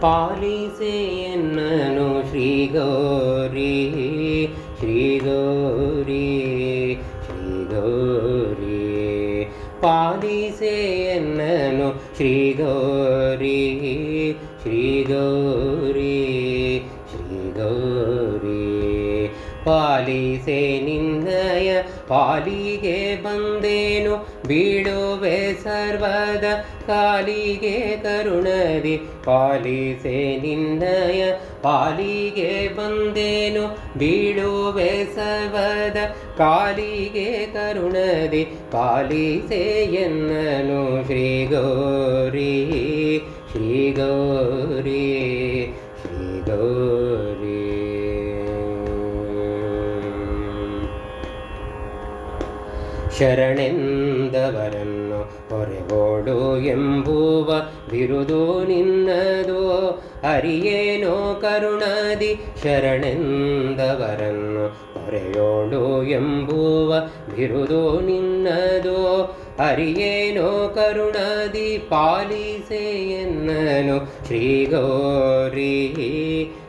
ಪಾಲಿಸೆ ಎನ್ನನು ಶ್ರೀ ಗೌರಿ ಶ್ರೀ ಗೌರಿ ಶ್ರೀ ಗೌರಿ ಪಾಲಿಸೆ ಎನ್ನನು ಶ್ರೀ ಗೌರಿ ಶ್ರೀ ಗೌರಿ ಶ್ರೀ ಗೌರಿ ಪಾಲಿಸೆ ನಿನ್ನಯ ಪಾಲಿಗೆ ಬಂದೇನು ಬೀಳುವೆ ಸರ್ವದ ಕಾಲಿಗೆ ಕರುಣದಿ ಪಾಲಿಸೆ ನಿನ್ನಯ ಪಾಲಿಗೆ ಬಂದೇನು ಬೀಳುವೆ ಸರ್ವದ ಕಾಲಿಗೆ ಕರುಣದಿ ಪಾಲಿಸೆ ಎನ್ನನು ಶ್ರೀ ಗೌರಿ ಶ್ರೀ ಗೌರಿ ಶ್ರೀ ಗೌರಿ ಶರಣೆಂದವರನ್ನು ಹೊರೆಗೋಡು ಎಂಬುವ ಬಿರುದು ನಿನ್ನದು ಅರಿಯೇನೋ ಕರುಣದಿ ಶರಣೆಂದವರನ್ನು ಹೊರೆಯೋಡು ಎಂಬುವ ಬಿರುದು ನಿನ್ನದು ಅರಿಯೇನೋ ಕರುಣದಿ ಪಾಲಿಸೆ ಎನ್ನನು ಶ್ರೀ ಗೌರಿ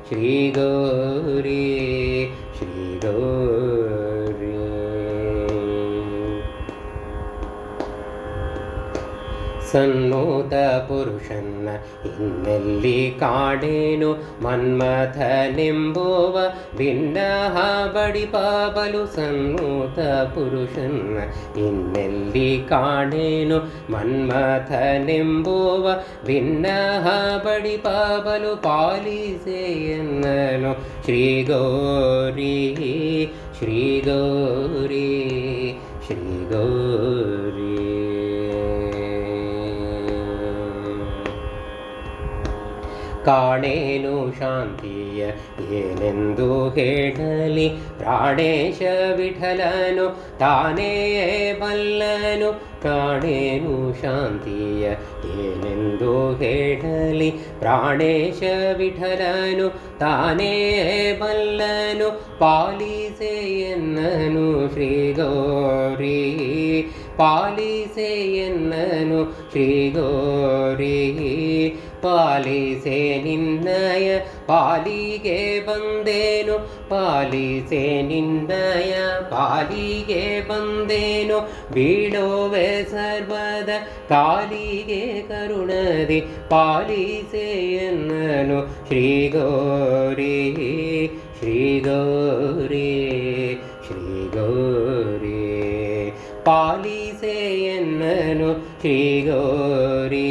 ಶ್ರೀ ಗೌರಿ ಶ್ರೀ ಗೌರಿ ಸನ್ನೂತ ಪುರುಷನ್ನ ಇನ್ನೆಲ್ಲಿ ಕಾಡೇನು ಮನ್ಮಥನೆಂಬುವ ಭಿನ್ನ ಬಡಿಪಾಬಲು ಸನ್ನೂತ ಪುರುಷನ್ನ ಇನ್ನೆಲ್ಲಿ ಕಾಡೇನು ಮನ್ಮಥನೆಂಬುವ ಭಿನ್ನ ಬಡಿಪಾಬಲು ಪಾಲಿಸೆ ಎನ್ನನು ಶ್ರೀ ಗೌರಿ ಶ್ರೀ ಗೌರಿ ಶ್ರೀ ಗೌರಿ ಕಾಣೇನು ಶಾಂತಿಯ ಏನೆಂದು ಹೇಳಲಿ ಪ್ರಾಣೇಶ ವಿಠಲನು ತಾನೇ ಬಲ್ಲನು ಕಾಣೇನು ಶಾಂತಿಯ ಏನೆಂದು ಹೇಳಲಿ ಪ್ರಾಣೇಶ ವಿಠಲನು ತಾನೇ ಬಲ್ಲನು ಪಾಲಿಸೆ ಎನ್ನನು ಶ್ರೀ ಗೌರಿ ಪಾಲಿಸೆ ಎನ್ನನು ಶ್ರೀ ಗೌರಿ ಪಾಲಿಸೆ ನಿನ್ನಯ ಪಾಲಿಗೆ ಬಂದೇನು ಪಾಲಿಸೆ ನಿನ್ನಯ ಪಾಲಿಗೆ ಬಂದೇನು ಬೀಳುವೆ ಸರ್ವದ ಕಾಲಿಗೆ ಕರುಣದಿ ಪಾಲಿಸೆ ಎನ್ನನು ಶ್ರೀ ಗೌರಿ ಶ್ರೀ ಗೌರಿ ಶ್ರೀ ಗೌರಿ ಪಾಲಿಸೆ ಎನ್ನನು ಶ್ರೀ ಗೌರಿ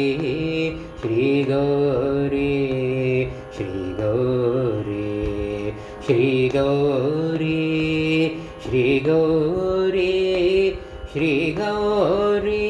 ಶ್ರೀ ಗೌರಿ ಶ್ರೀ ಗೌರಿ ಶ್ರೀ ಗೌರಿ ಶ್ರೀ ಗೌರಿ ಶ್ರೀ ಗೌರಿ